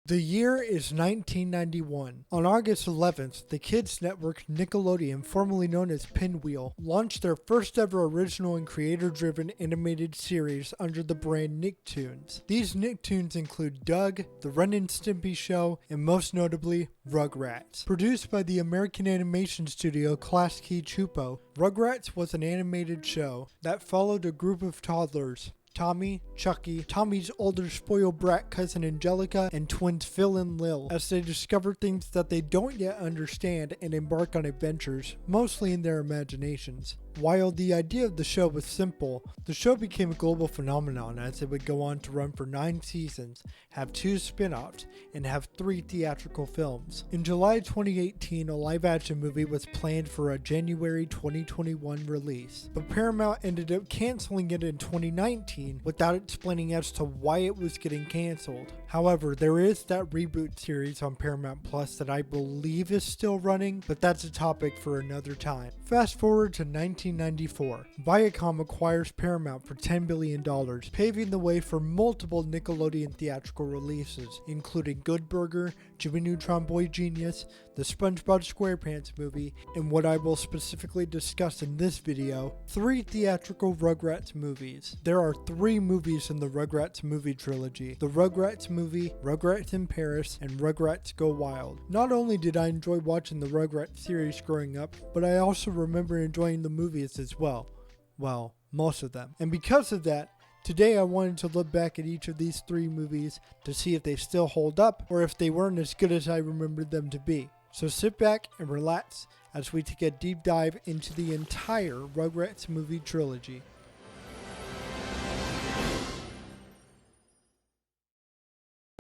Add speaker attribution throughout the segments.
Speaker 1: The year is 1991. On August 11th, the kids network Nickelodeon, formerly known as Pinwheel, launched their first ever original and creator-driven animated series under the brand Nicktoons. These Nicktoons include Doug, The Ren and Stimpy Show, and most notably, Rugrats. Produced by the American animation studio Klasky Csupo, Rugrats was an animated show that followed a group of toddlers, Tommy, Chucky, Tommy's older spoiled brat cousin Angelica, and twins Phil and Lil, as they discover things that they don't yet understand and embark on adventures, mostly in their imaginations. While the idea of the show was simple, the show became a global phenomenon as it would go on to run for 9 seasons, have 2 spin-offs, and have 3 theatrical films. In July 2018, a live-action movie was planned for a January 2021 release, but Paramount ended up canceling it in 2019 without explaining as to why it was getting canceled. However, there is that reboot series on Paramount Plus that I believe is still running, but that's a topic for another time. Fast forward to 1994. Viacom acquires Paramount for $10 billion, paving the way for multiple Nickelodeon theatrical releases, including Good Burger, Jimmy Neutron Boy Genius, the SpongeBob SquarePants movie, and what I will specifically discuss in this video, 3 theatrical Rugrats movies. There are 3 movies in the Rugrats Movie trilogy: the Rugrats Movie, Rugrats in Paris, and Rugrats Go Wild. Not only did I enjoy watching the Rugrats series growing up, but I also remember enjoying the movies as well. Well, most of them. And because of that, today I wanted to look back at each of these 3 movies to see if they still hold up or if they weren't as good as I remembered them to be. So sit back and relax as we take a deep dive into the entire Rugrats Movie trilogy.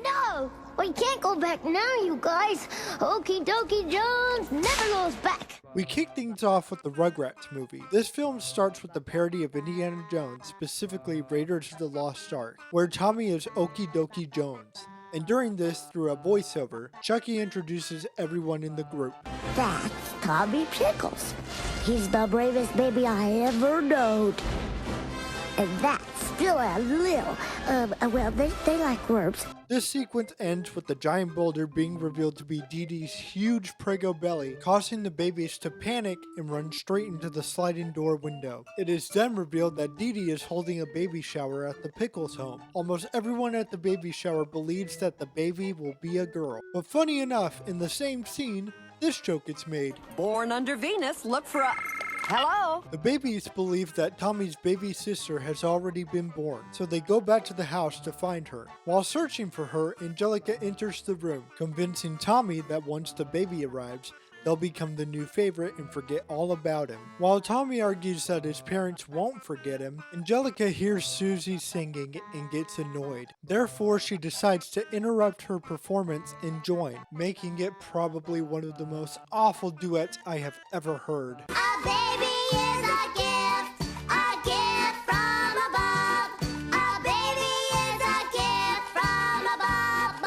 Speaker 2: No, we can't go back now, you guys. Okie dokie Jones never goes back.
Speaker 1: We kick things off with the Rugrats movie. This film starts with the parody of Indiana Jones, specifically Raiders of the Lost Ark, where Tommy is Okie dokie Jones. And during this, through a voiceover, Chucky introduces everyone in the group.
Speaker 2: That's Tommy Pickles. He's the bravest baby I ever knowed. And that's still a little, well, they like worms.
Speaker 1: This sequence ends with the giant boulder being revealed to be Dee Dee's huge Prego belly, causing the babies to panic and run straight into the sliding door window. It is then revealed that Dee Dee is holding a baby shower at the Pickles home. Almost everyone at the baby shower believes that the baby will be a girl. But funny enough, in the same scene, this joke gets made.
Speaker 3: Born under Venus, look for a... Hello?
Speaker 1: The babies believe that Tommy's baby sister has already been born, so they go back to the house to find her. While searching for her, Angelica enters the room, convincing Tommy that once the baby arrives, they'll become the new favorite and forget all about him. While Tommy argues that his parents won't forget him, Angelica hears Susie singing and gets annoyed. Therefore, she decides to interrupt her performance and join, making it probably one of the most awful duets I have ever heard.
Speaker 2: A baby is a gift from above. A baby is a gift from above.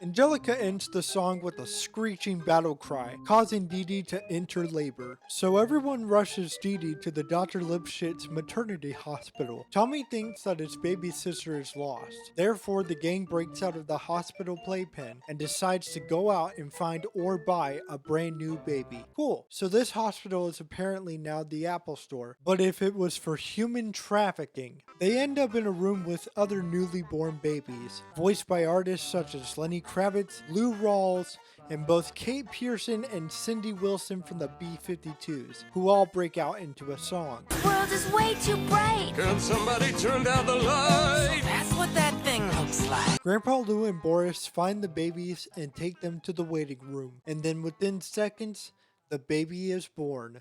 Speaker 1: Angelica ends the song with a screeching battle cry, causing Dee Dee to enter labor. So everyone rushes Dee Dee to the Dr. Lipschitz maternity hospital. Tommy thinks that his baby sister is lost. Therefore, the gang breaks out of the hospital playpen and decides to go out and find or buy a brand new baby. Cool. So this hospital is apparently now the Apple Store, but if it was for human trafficking, they end up in a room with other newly born babies, voiced by artists such as Lenny Kravitz, Lou Rawls, and both Kate Pearson and Cindy Wilson from the B-52s, who all break out into a song.
Speaker 3: The world is way too bright.
Speaker 4: Can somebody turn down the light?
Speaker 3: That's what that thing looks like.
Speaker 1: Grandpa Lou and Boris find the babies and take them to the waiting room, and then within seconds, the baby is born.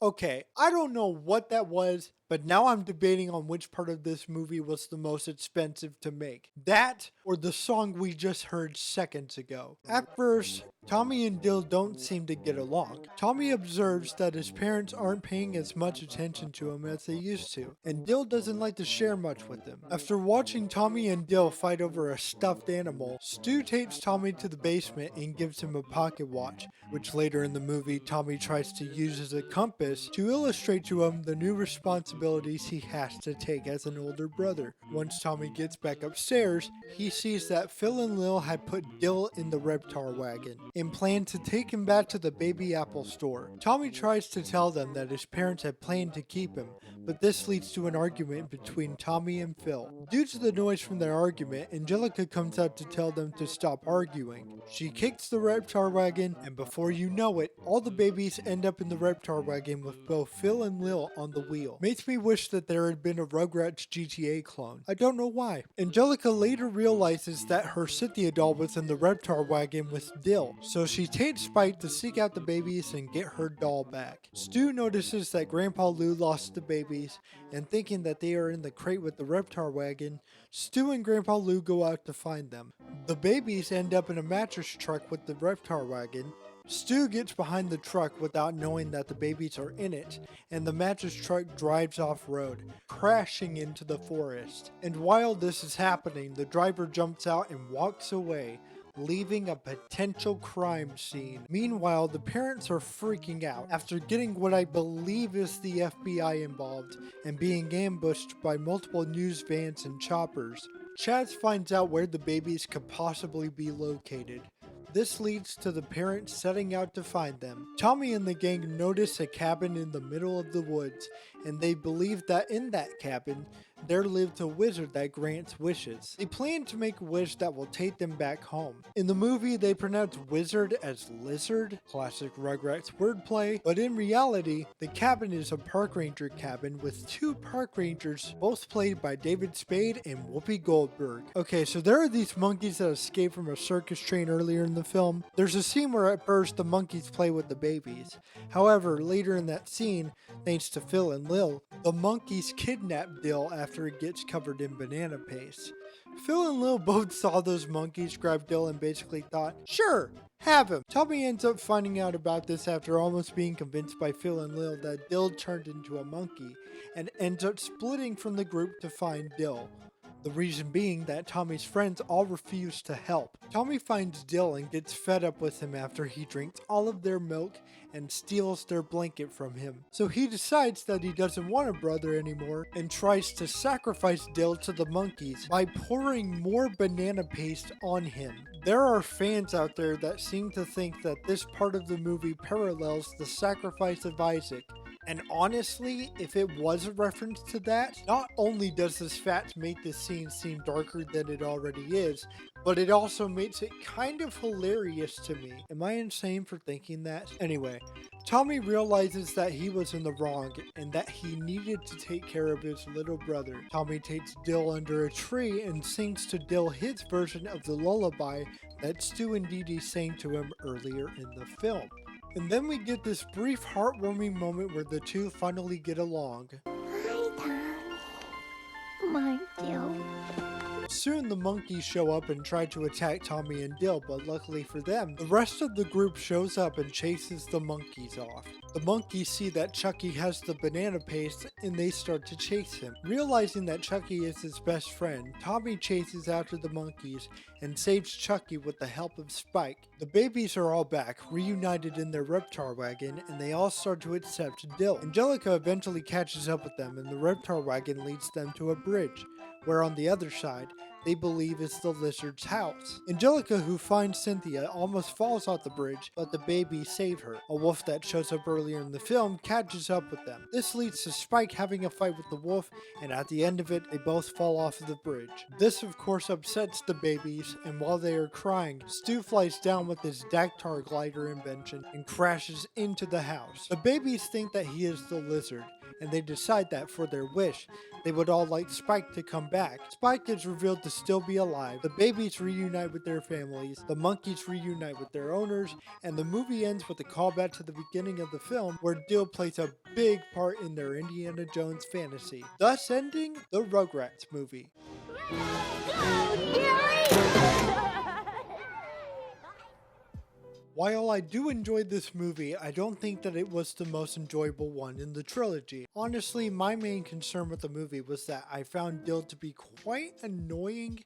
Speaker 1: Okay, I don't know what that was, But now I'm debating on which part of this movie was the most expensive to make. That or the song we just heard seconds ago. At first, Tommy and Dill don't seem to get along. Tommy observes that his parents aren't paying as much attention to him as they used to, and Dill doesn't like to share much with them. After watching Tommy and Dill fight over a stuffed animal, Stu takes Tommy to the basement and gives him a pocket watch, which later in the movie Tommy tries to use as a compass to illustrate to him the new responsibilities he has to take as an older brother. Once Tommy gets back upstairs, he sees that Phil and Lil had put Dill in the Reptar wagon and planned to take him back to the baby apple store. Tommy tries to tell them that his parents had planned to keep him, but this leads to an argument between Tommy and Phil. Due to the noise from their argument, Angelica comes out to tell them to stop arguing. She kicks the Reptar wagon, and before you know it, all the babies end up in the Reptar wagon with both Phil and Lil on the wheel. Makes me wish that there had been a Rugrats GTA clone. I don't know why. Angelica later realizes that her Cynthia doll was in the Reptar wagon with Dill, so she takes Spike to seek out the babies and get her doll back. Stu notices that Grandpa Lou lost the babies, and thinking that they are in the crate with the Reptar wagon, Stu and Grandpa Lou go out to find them. The babies end up in a mattress truck with the Reptar wagon. Stu gets behind the truck without knowing that the babies are in it, and the mattress truck drives off-road, crashing into the forest. And while this is happening, the driver jumps out and walks away, leaving a potential crime scene. Meanwhile, the parents are freaking out after getting what I believe is the FBI involved and being ambushed by multiple news vans and choppers. Chaz finds out where the babies could possibly be located. This leads to the parents setting out to find them. Tommy and the gang notice a cabin in the middle of the woods, and they believe that in that cabin, there lived a wizard that grants wishes. They plan to make a wish that will take them back home. In the movie, they pronounce wizard as lizard, classic Rugrats wordplay, but in reality, the cabin is a park ranger cabin with two park rangers, both played by David Spade and Whoopi Goldberg. Okay, so there are these monkeys that escape from a circus train earlier in the film. There's a scene where at first the monkeys play with the babies. However, later in that scene, thanks to Phil and Lil, the monkeys kidnap Dill after it gets covered in banana paste. Phil and Lil both saw those monkeys grab Dill and basically thought, sure, have him. Tommy ends up finding out about this after almost being convinced by Phil and Lil that Dill turned into a monkey, and ends up splitting from the group to find Dill. The reason being that Tommy's friends all refuse to help. Tommy finds Dill and gets fed up with him after he drinks all of their milk and steals their blanket from him. So he decides that he doesn't want a brother anymore and tries to sacrifice Dill to the monkeys by pouring more banana paste on him. There are fans out there that seem to think that this part of the movie parallels the sacrifice of Isaac. And honestly, if it was a reference to that, not only does this fact make this scene seem darker than it already is, but it also makes it kind of hilarious to me. Am I insane for thinking that? Anyway, Tommy realizes that he was in the wrong and that he needed to take care of his little brother. Tommy takes Dill under a tree and sings to Dill his version of the lullaby that Stu and Dee Dee sang to him earlier in the film. And then we get this brief heartwarming moment where the two finally get along.
Speaker 2: Hi, Tommy. My Dill.
Speaker 1: Soon the monkeys show up and try to attack Tommy and Dill, but luckily for them, the rest of the group shows up and chases the monkeys off. The monkeys see that Chucky has the banana paste and they start to chase him. Realizing that Chucky is his best friend, Tommy chases after the monkeys and saves Chucky with the help of Spike. The babies are all back, reunited in their Reptar wagon, and they all start to accept Dill. Angelica eventually catches up with them and the Reptar wagon leads them to a bridge, where on the other side, they believe is the lizard's house. Angelica, who finds Cynthia, almost falls off the bridge, but the babies save her. A wolf that shows up earlier in the film catches up with them. This leads to Spike having a fight with the wolf, and at the end of it, they both fall off of the bridge. This of course upsets the babies, and while they are crying, Stu flies down with his Dactar glider invention and crashes into the house. The babies think that he is the lizard, and they decide that for their wish, They would all like Spike to come back. Spike is revealed to still be alive. The babies reunite with their families. The monkeys reunite with their owners. And the movie ends with a callback to the beginning of the film where Dill plays a big part in their Indiana Jones fantasy, thus ending the Rugrats movie. While I do enjoy this movie, I don't think that it was the most enjoyable one in the trilogy. Honestly, my main concern with the movie was that I found Dill to be quite annoying,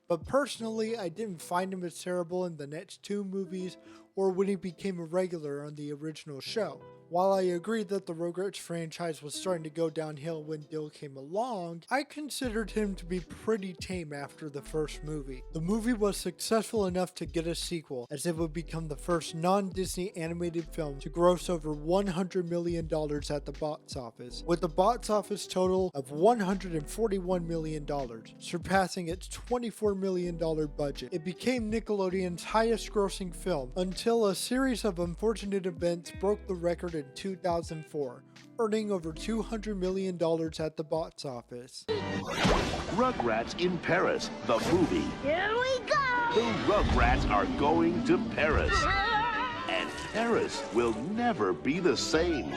Speaker 1: but personally I didn't find him as terrible in the next two movies or when he became a regular on the original show. While I agree that the Rugrats franchise was starting to go downhill when Dill came along, I considered him to be pretty tame after the first movie. The movie was successful enough to get a sequel, as it would become the first non-Disney animated film to gross over $100 million at the box office, with the box office total of $141 million, surpassing its $24 million budget. It became Nickelodeon's highest grossing film until a series of unfortunate events broke the record in 2004, earning over $200 million at the box office.
Speaker 5: Rugrats in Paris, the movie.
Speaker 2: Here we go!
Speaker 5: The Rugrats are going to Paris. And Paris will never be the same.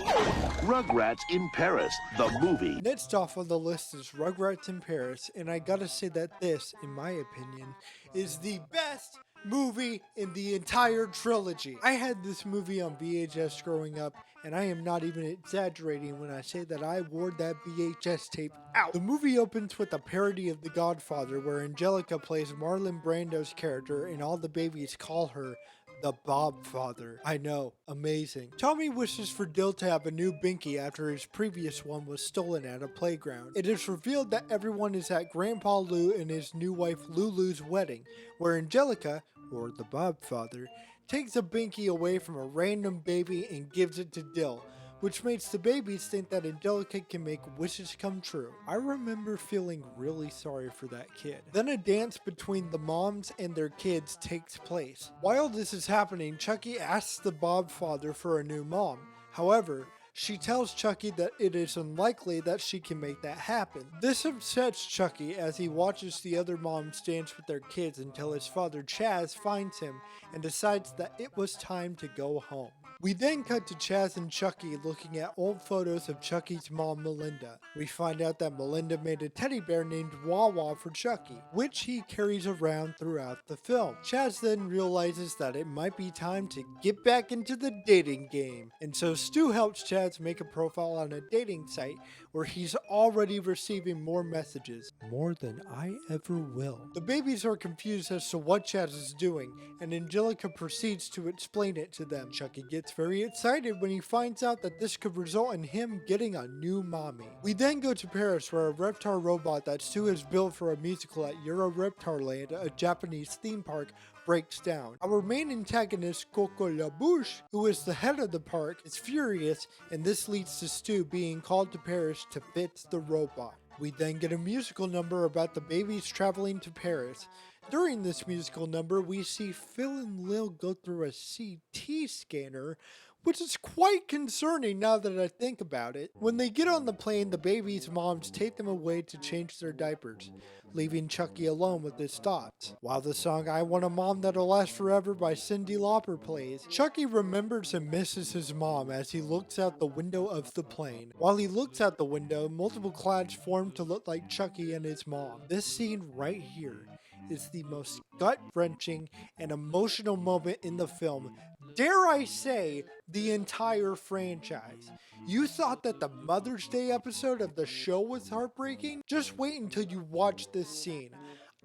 Speaker 5: Rugrats in Paris, the movie.
Speaker 1: Next off on the list is Rugrats in Paris, and I gotta say that this, in my opinion, is the best movie in the entire trilogy. I had this movie on VHS growing up, and I am not even exaggerating when I say that I wore that VHS tape out. The movie opens with a parody of The Godfather where Angelica plays Marlon Brando's character and all the babies call her the Bob Father. I know, amazing. Tommy wishes for Dill to have a new binky after his previous one was stolen at a playground. It is revealed that everyone is at Grandpa Lou and his new wife Lulu's wedding, where Angelica, or the Bob Father, takes a binky away from a random baby and gives it to Dill, which makes the babies think that Angelica can make wishes come true. I remember feeling really sorry for that kid. Then a dance between the moms and their kids takes place. While this is happening, Chucky asks the Bob Father for a new mom. However, she tells Chucky that it is unlikely that she can make that happen. This upsets Chucky as he watches the other moms dance with their kids until his father Chaz finds him and decides that it was time to go home. We then cut to Chaz and Chucky looking at old photos of Chucky's mom, Melinda. We find out that Melinda made a teddy bear named Wawa for Chucky, which he carries around throughout the film. Chaz then realizes that it might be time to get back into the dating game, and so Stu helps Chaz make a profile on a dating site where he's already receiving more messages, more than I ever will. The babies are confused as to what Chaz is doing, and Angelica proceeds to explain it to them. Chucky gets very excited when he finds out that this could result in him getting a new mommy. We then go to Paris, where a Reptar robot that Stu has built for a musical at Euro Reptar Land, a Japanese theme park, breaks down. Our main antagonist, Coco La Bouche, who is the head of the park, is furious, and this leads to Stu being called to Paris to fix the robot. We then get a musical number about the babies traveling to Paris. During this musical number, we see Phil and Lil go through a CT scanner, which is quite concerning now that I think about it. When they get on the plane, the babies' moms take them away to change their diapers, leaving Chucky alone with his thoughts. While the song I Want a Mom That'll Last Forever by Cyndi Lauper plays, Chucky remembers and misses his mom as he looks out the window of the plane. While he looks out the window, multiple clouds form to look like Chucky and his mom. This scene right here is the most gut-wrenching and emotional moment in the film, dare I say, the entire franchise. You thought that the Mother's Day episode of the show was heartbreaking? Just wait until you watch this scene.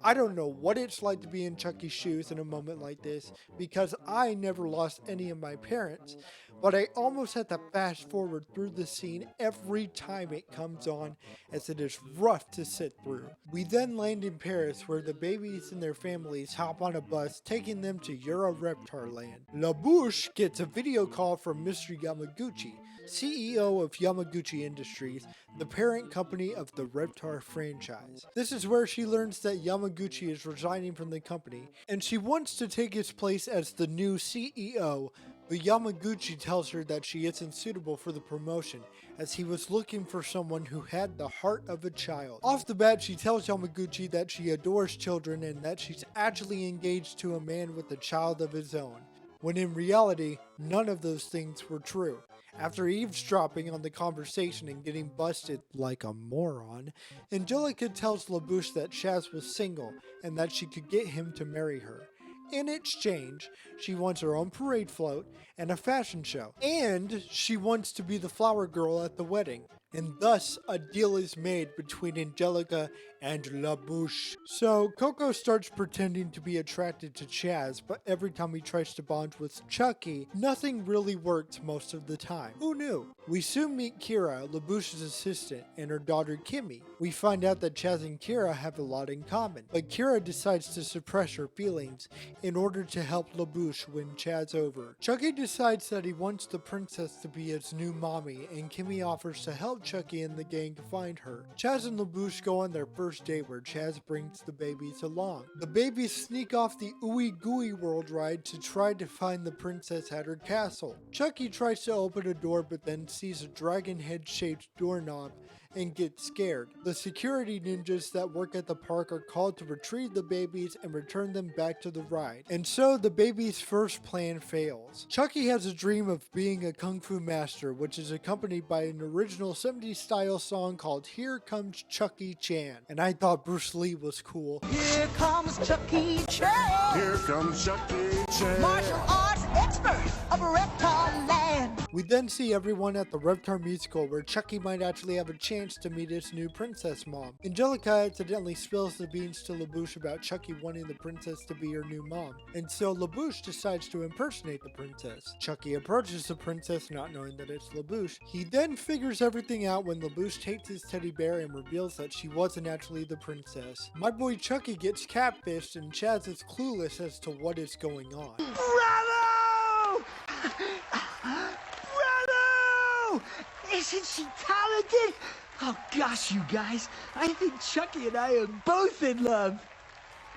Speaker 1: I don't know what it's like to be in Chucky's shoes in a moment like this, because I never lost any of my parents, but I almost had to fast forward through the scene every time it comes on, as it is rough to sit through. We then land in Paris, where the babies and their families hop on a bus, taking them to Euro Reptar Land. La Bouche gets a video call from Mr. Yamaguchi, CEO of Yamaguchi Industries, the parent company of the Reptar franchise. This is where she learns that Yamaguchi is resigning from the company, and she wants to take his place as the new CEO, but Yamaguchi tells her that she isn't suitable for the promotion, as he was looking for someone who had the heart of a child. Off the bat, she tells Yamaguchi that she adores children and that she's actually engaged to a man with a child of his own, when in reality, none of those things were true. After eavesdropping on the conversation and getting busted like a moron, Angelica tells LaBouche that Chaz was single and that she could get him to marry her. In exchange, she wants her own parade float and a fashion show, and she wants to be the flower girl at the wedding. And thus, a deal is made between Angelica and LaBouche. So, Coco starts pretending to be attracted to Chaz, but every time he tries to bond with Chucky, nothing really works most of the time. Who knew? We soon meet Kira, LaBouche's assistant, and her daughter Kimmy. We find out that Chaz and Kira have a lot in common, but Kira decides to suppress her feelings in order to help LaBouche win Chaz over. Chucky decides that he wants the princess to be his new mommy, and Kimmy offers to help Chucky and the gang find her. Chaz and LaBouche go on their first date where Chaz brings the babies along. The babies sneak off the Ooey Gooey World ride to try to find the princess at her castle. Chucky tries to open a door but then sees a dragon head shaped doorknob and gets scared. The security ninjas that work at the park are called to retrieve the babies and return them back to the ride. And so the babies' first plan fails. Chucky has a dream of being a kung fu master, which is accompanied by an original 70s style song called Here Comes Chucky Chan. And I thought Bruce Lee was cool.
Speaker 6: Here comes Chucky Chan.
Speaker 5: Here comes Chucky Chan.
Speaker 6: Martial arts expert of Reptar land.
Speaker 1: We then see everyone at the Reptar musical where Chucky might actually have a chance to meet his new princess mom. Angelica accidentally spills the beans to LaBouche about Chucky wanting the princess to be her new mom, and so LaBouche decides to impersonate the princess. Chucky approaches the princess not knowing that it's LaBouche. He then figures everything out when LaBouche takes his teddy bear and reveals that she wasn't actually the princess. My boy Chucky gets catfished and Chaz is clueless as to what is going on.
Speaker 6: Bravo! Bravo! Isn't she talented? Oh gosh, you guys, I think Chucky and I are both in love.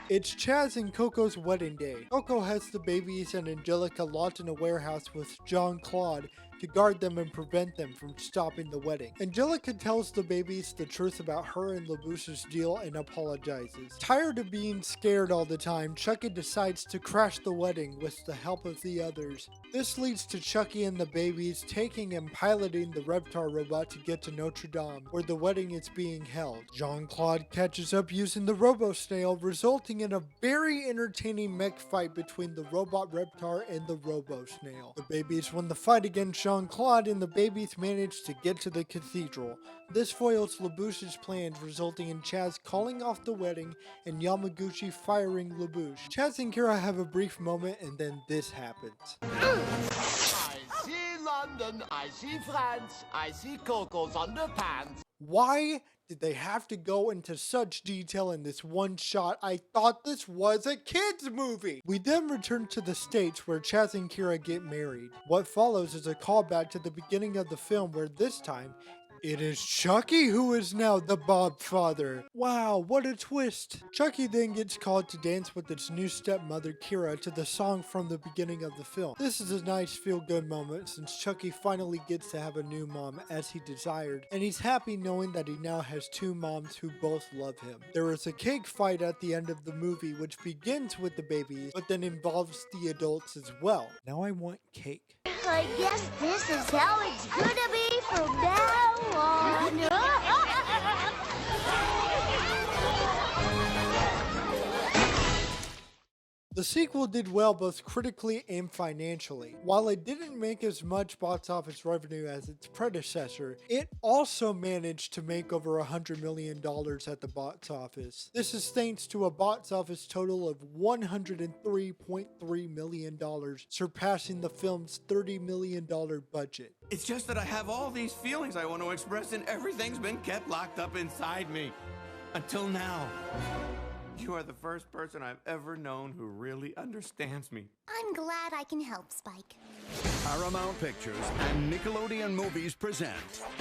Speaker 1: It's Chaz and Coco's wedding day. Coco has the babies and Angelica locked in a warehouse with Jean-Claude to guard them and prevent them from stopping the wedding. Angelica tells the babies the truth about her and LaBouche's deal and apologizes. Tired of being scared all the time, Chucky decides to crash the wedding with the help of the others. This leads to Chucky and the babies taking and piloting the Reptar robot to get to Notre Dame, where the wedding is being held. Jean-Claude catches up using the Robo-Snail, resulting in a very entertaining mech fight between the robot Reptar and the Robo-Snail. The babies win the fight against Jean-Claude and the babies manage to get to the cathedral. This foils LaBouche's plans, resulting in Chaz calling off the wedding and Yamaguchi firing LaBouche. Chaz and Kira have a brief moment and then this happens.
Speaker 7: I see London, I see France, I see Coco's underpants.
Speaker 1: Why did they have to go into such detail in this one shot? I thought this was a kids movie! We then return to the States where Chaz and Kira get married. What follows is a callback to the beginning of the film where this time, it is Chucky who is now the Bob father. Wow, what a twist. Chucky then gets called to dance with its new stepmother Kira to the song from the beginning of the film. This is a nice feel-good moment since Chucky finally gets to have a new mom as he desired, and he's happy knowing that he now has two moms who both love him. There is a cake fight at the end of the movie which begins with the babies but then involves the adults as well. Now I want cake.
Speaker 2: I guess this is how it's gonna be from now on.
Speaker 1: The sequel did well both critically and financially. While it didn't make as much box office revenue as its predecessor, it also managed to make over $100 million at the box office. This is thanks to a box office total of $103.3 million, surpassing the film's $30 million budget.
Speaker 8: It's just that I have all these feelings I want to express and everything's been kept locked up inside me. Until now. You are the first person I've ever known who really understands me.
Speaker 2: I'm glad I can help, Spike.
Speaker 9: Paramount Pictures and Nickelodeon Movies present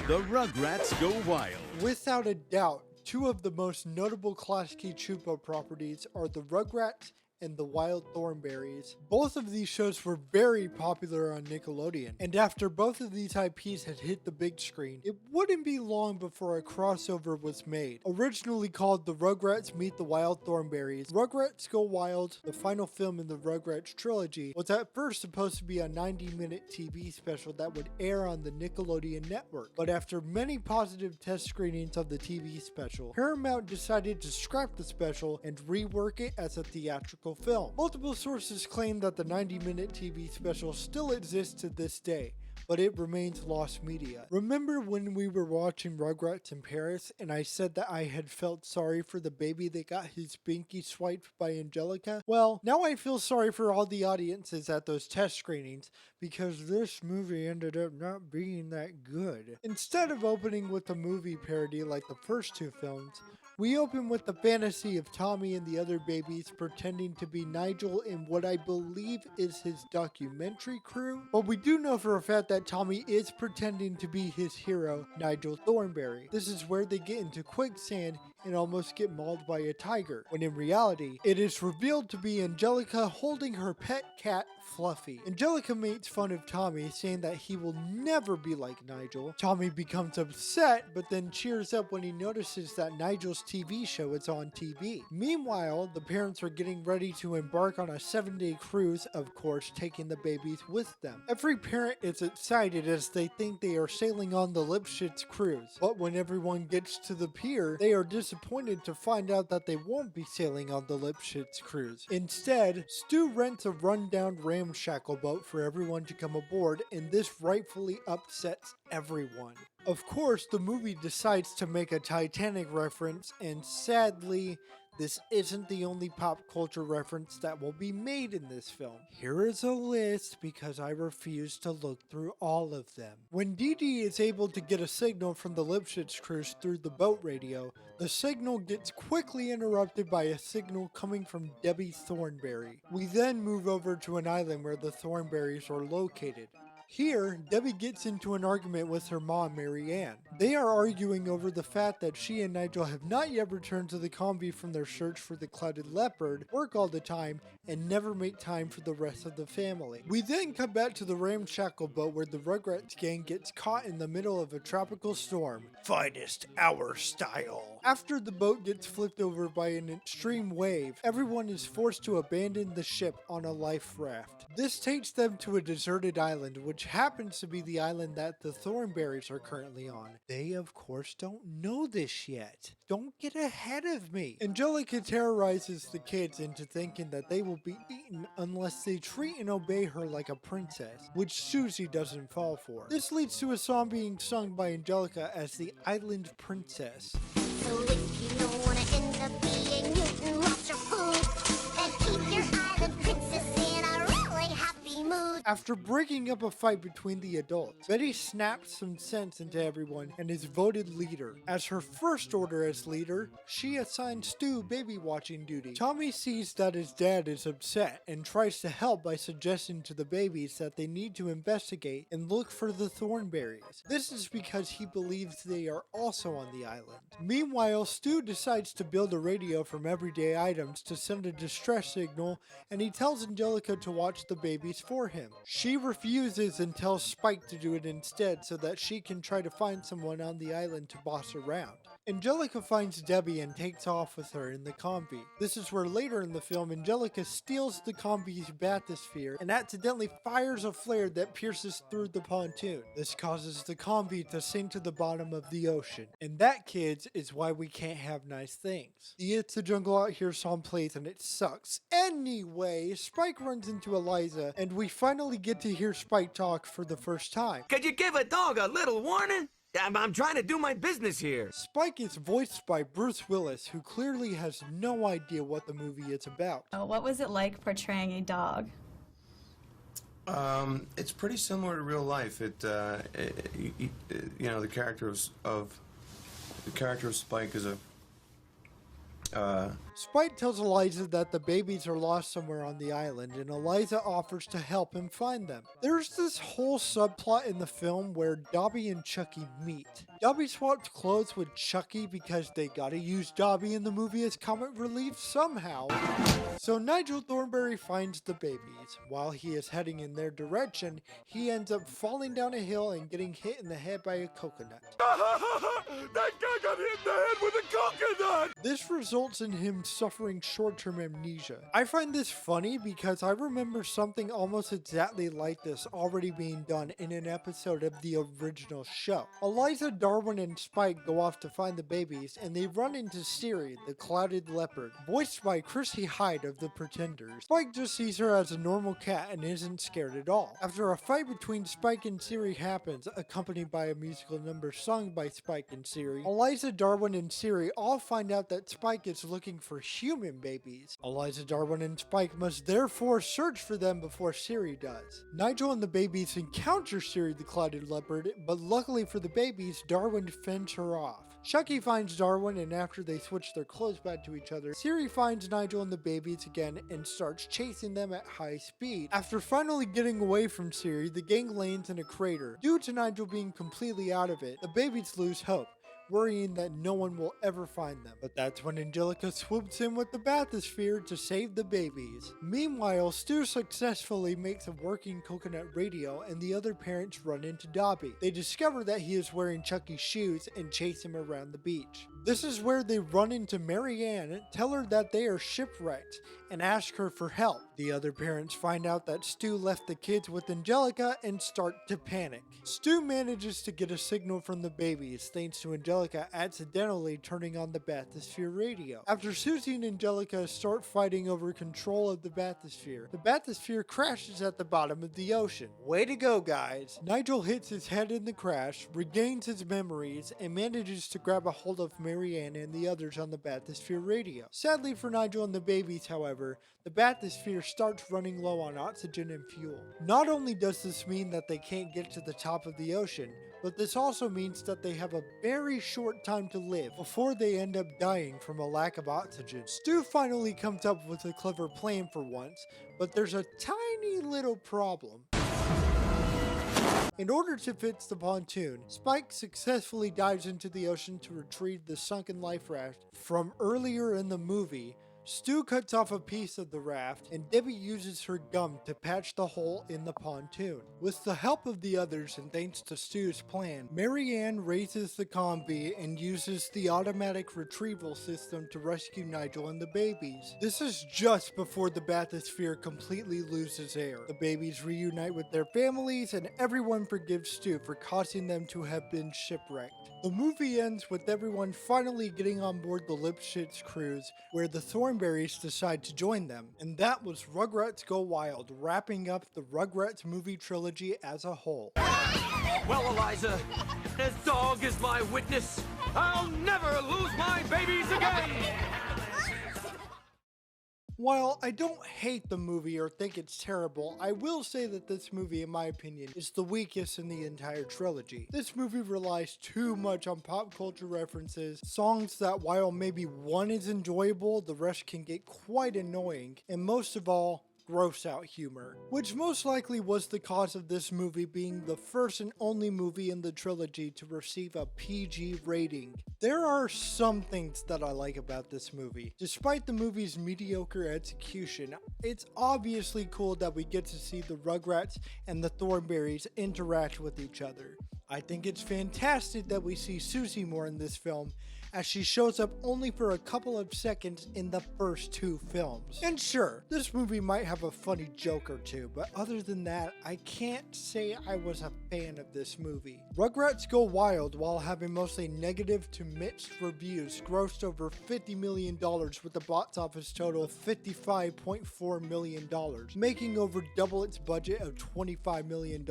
Speaker 9: The Rugrats Go Wild.
Speaker 1: Without a doubt, two of the most notable Klasky Chupo properties are the Rugrats and The Wild Thornberrys. Both of these shows were very popular on Nickelodeon, and after both of these IPs had hit the big screen, it wouldn't be long before a crossover was made. Originally called The Rugrats Meet the Wild Thornberrys, Rugrats Go Wild, the final film in the Rugrats Trilogy, was at first supposed to be a 90-minute TV special that would air on the Nickelodeon network, but after many positive test screenings of the TV special, Paramount decided to scrap the special and rework it as a theatrical film. Multiple sources claim that the 90-minute TV special still exists to this day, but it remains lost media. Remember when we were watching Rugrats in Paris and I said that I had felt sorry for the baby that got his binky swiped by Angelica? Well, now I feel sorry for all the audiences at those test screenings because this movie ended up not being that good. Instead of opening with a movie parody like the first two films, we open with the fantasy of Tommy and the other babies pretending to be Nigel in what I believe is his documentary crew. But we do know for a fact that Tommy is pretending to be his hero, Nigel Thornberry. This is where they get into quicksand and almost get mauled by a tiger, when in reality, it is revealed to be Angelica holding her pet cat, Fluffy. Angelica makes fun of Tommy, saying that he will never be like Nigel. Tommy becomes upset, but then cheers up when he notices that Nigel's TV show is on TV. Meanwhile, the parents are getting ready to embark on a 7-day cruise, of course, taking the babies with them. Every parent is excited as they think they are sailing on the Lipschitz cruise, but when everyone gets to the pier, they are disappointed to find out that they won't be sailing on the Lipschitz cruise. Instead, Stu rents a rundown ramshackle boat for everyone to come aboard, and this rightfully upsets everyone. Of course, the movie decides to make a Titanic reference, and sadly, this isn't the only pop culture reference that will be made in this film. Here is a list because I refuse to look through all of them. When Dee Dee is able to get a signal from the Lipschitz cruise through the boat radio, the signal gets quickly interrupted by a signal coming from Debbie Thornberry. We then move over to an island where the Thornberrys are located. Here, Debbie gets into an argument with her mom, Mary Ann. They are arguing over the fact that she and Nigel have not yet returned to the combi from their search for the clouded leopard, work all the time, and never make time for the rest of the family. We then come back to the ramshackle boat where the Rugrats gang gets caught in the middle of a tropical storm. Finest hour style. After the boat gets flipped over by an extreme wave, everyone is forced to abandon the ship on a life raft. This takes them to a deserted island, which happens to be the island that the Thornberrys are currently on. They, of course, don't know this yet. Don't get ahead of me. Angelica terrorizes the kids into thinking that they will be eaten unless they treat and obey her like a princess, which Susie doesn't fall for. This leads to a song being sung by Angelica as the Island Princess.
Speaker 2: So if you don't wanna end up being eaten, lost your food, and keep your island princess in a really happy mood.
Speaker 1: After breaking up a fight between the adults, Betty snaps some sense into everyone and is voted leader. As her first order as leader, she assigns Stu baby watching duty. Tommy sees that his dad is upset and tries to help by suggesting to the babies that they need to investigate and look for the Thornberrys. This is because he believes they are also on the island. Meanwhile, Stu decides to build a radio from everyday items to send a distress signal, and he tells Angelica to watch the babies for him. She refuses and tells Spike to do it instead so that she can try to find someone on the island to boss around. Angelica finds Debbie and takes off with her in the combi. This is where later in the film, Angelica steals the combi's bathysphere and accidentally fires a flare that pierces through the pontoon. This causes the combi to sink to the bottom of the ocean. And that, kids, is why we can't have nice things. The It's the Jungle Out Here song plays and it sucks. Anyway, Spike runs into Eliza and we finally get to hear Spike talk for the first time.
Speaker 10: Could you give a dog a little warning? I'm trying to do my business here.
Speaker 1: Spike is voiced by Bruce Willis, who clearly has no idea what the movie is about.
Speaker 11: What was it like portraying a dog?
Speaker 8: It's pretty similar to real life. You know, the character of Spike is
Speaker 1: Spike tells Eliza that the babies are lost somewhere on the island, and Eliza offers to help him find them. There's this whole subplot in the film where Dobby and Chucky meet. Dobby swapped clothes with Chucky because they gotta use Dobby in the movie as comic relief somehow. So Nigel Thornberry finds the babies. While he is heading in their direction, he ends up falling down a hill and getting hit in the head by a coconut.
Speaker 4: That guy got hit in the head with a coconut!
Speaker 1: This results in him suffering short-term amnesia. I find this funny because I remember something almost exactly like this already being done in an episode of the original show. Eliza, Darwin, and Spike go off to find the babies, and they run into Siri, the clouded leopard, voiced by Chrissy Hyde of The Pretenders. Spike just sees her as a normal cat and isn't scared at all. After a fight between Spike and Siri happens, accompanied by a musical number sung by Spike and Siri, Eliza, Darwin, and Siri all find out that Spike is looking for human babies. Eliza, Darwin, and Spike must therefore search for them before Siri does. Nigel and the babies encounter Siri the clouded leopard, but luckily for the babies, Darwin fends her off. Chucky finds Darwin, and after they switch their clothes back to each other, Siri finds Nigel and the babies again and starts chasing them at high speed. After finally getting away from Siri, the gang lands in a crater. Due to Nigel being completely out of it, the babies lose hope, worrying that no one will ever find them. But that's when Angelica swoops in with the bathysphere to save the babies. Meanwhile, Stu successfully makes a working coconut radio, and the other parents run into Dobby. They discover that he is wearing Chucky's shoes and chase him around the beach. This is where they run into Marianne, tell her that they are shipwrecked, and ask her for help. The other parents find out that Stu left the kids with Angelica and start to panic. Stu manages to get a signal from the babies thanks to Angelica accidentally turning on the bathysphere radio. After Susie and Angelica start fighting over control of the bathysphere crashes at the bottom of the ocean. Way to go, guys! Nigel hits his head in the crash, regains his memories, and manages to grab a hold of Marianne and the others on the bathysphere radio. Sadly for Nigel and the babies, however, the bathysphere starts running low on oxygen and fuel. Not only does this mean that they can't get to the top of the ocean, but this also means that they have a very short time to live before they end up dying from a lack of oxygen. Stu finally comes up with a clever plan for once, but there's a tiny little problem. In order to fix the pontoon, Spike successfully dives into the ocean to retrieve the sunken life raft from earlier in the movie. Stu cuts off a piece of the raft, and Debbie uses her gum to patch the hole in the pontoon. With the help of the others and thanks to Stu's plan, Marianne raises the combi and uses the automatic retrieval system to rescue Nigel and the babies. This is just before the bathysphere completely loses air. The babies reunite with their families, and everyone forgives Stu for causing them to have been shipwrecked. The movie ends with everyone finally getting on board the Lipschitz cruise, where the Thornberrys decide to join them. And that was Rugrats Go Wild, wrapping up the Rugrats movie trilogy as a whole.
Speaker 10: Well, Eliza, as dog is my witness, I'll never lose my babies again!
Speaker 1: While I don't hate the movie or think it's terrible, I will say that this movie, in my opinion, is the weakest in the entire trilogy. This movie relies too much on pop culture references, songs that while maybe one is enjoyable, the rest can get quite annoying, and most of all, gross out humor, which most likely was the cause of this movie being the first and only movie in the trilogy to receive a PG rating. There are some things that I like about this movie. Despite the movie's mediocre execution, it's obviously cool that we get to see the Rugrats and the Thornberrys interact with each other. I think it's fantastic that we see Susie more in this film, as she shows up only for a couple of seconds in the first two films. And sure, this movie might have a funny joke or two, but other than that, I can't say I was a fan of this movie. Rugrats Go Wild, while having mostly negative to mixed reviews, grossed over $50 million with a box office total of $55.4 million, making over double its budget of $25 million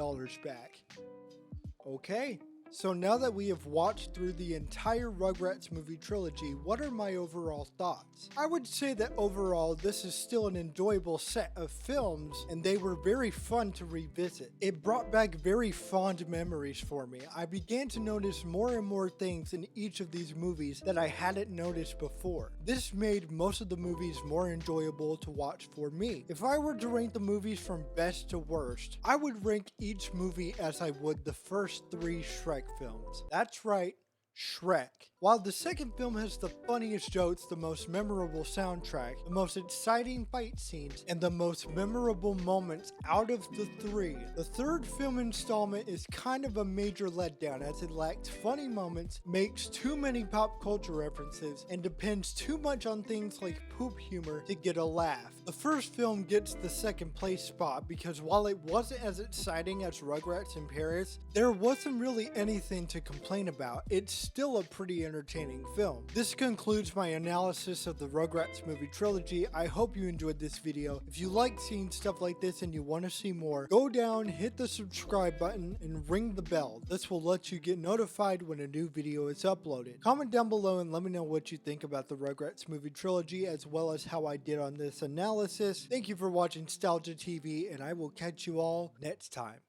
Speaker 1: back. Okay. So now that we have watched through the entire Rugrats movie trilogy, what are my overall thoughts? I would say that overall this is still an enjoyable set of films, and they were very fun to revisit. It brought back very fond memories for me. I began to notice more and more things in each of these movies that I hadn't noticed before. This made most of the movies more enjoyable to watch for me. If I were to rank the movies from best to worst, I would rank each movie as I would the first 3 Shrek films. That's right, Shrek. While the second film has the funniest jokes, the most memorable soundtrack, the most exciting fight scenes, and the most memorable moments out of the 3, the third film installment is kind of a major letdown as it lacks funny moments, makes too many pop culture references, and depends too much on things like poop humor to get a laugh. The first film gets the second place spot because while it wasn't as exciting as Rugrats in Paris, there wasn't really anything to complain about. It's still a pretty entertaining film. This concludes my analysis of the Rugrats movie trilogy. I hope you enjoyed this video. If you like seeing stuff like this and you want to see more, go down, hit the subscribe button, and ring the bell. This will let you get notified when a new video is uploaded. Comment down below and let me know what you think about the Rugrats movie trilogy as well as how I did on this analysis. Thank you for watching StalgiaTV, and I will catch you all next time.